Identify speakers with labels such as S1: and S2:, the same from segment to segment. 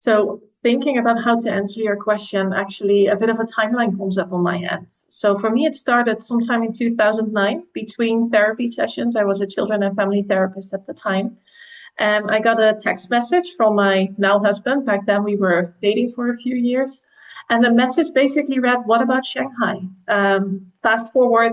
S1: So thinking about how to answer your question, actually a bit of a timeline comes up on my end. So for me, it started sometime in 2009 between therapy sessions. I was a children and family therapist at the time. And I got a text message from my now husband. Back then we were dating for a few years. And the message basically read, "What about Shanghai?" Fast forward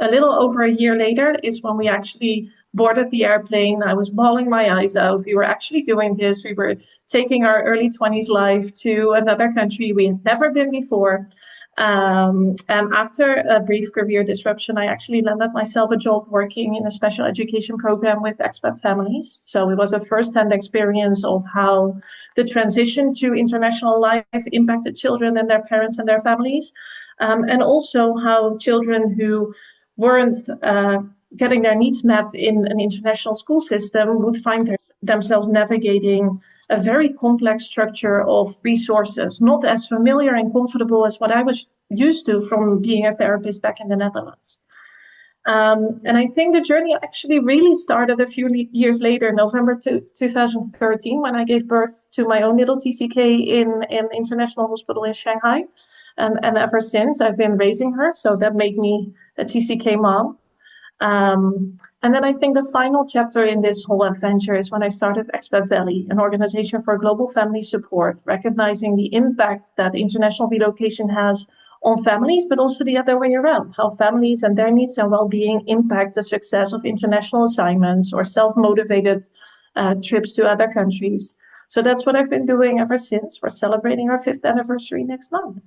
S1: a little over a year later is when we actually boarded the airplane. I was bawling my eyes out. We were actually doing this. We were taking our early 20s life to another country we had never been before. And after a brief career disruption, I actually landed myself a job working in a special education program with expat families. So it was a first-hand experience of how the transition to international life impacted children and their parents and their families. And also how children who weren't getting their needs met in an international school system would find themselves navigating a very complex structure of resources, not as familiar and comfortable as what I was used to from being a therapist back in the Netherlands. And I think the journey actually really started a few years later, November 2013, when I gave birth to my own little TCK in an international hospital in Shanghai. And ever since, I've been raising her. So that made me a TCK mom. And then I think the final chapter in this whole adventure is when I started Expat Valley, an organization for global family support, recognizing the impact that international relocation has on families, but also the other way around, how families and their needs and well-being impact the success of international assignments or self-motivated trips to other countries. So that's what I've been doing ever since. We're celebrating our 5th anniversary next month.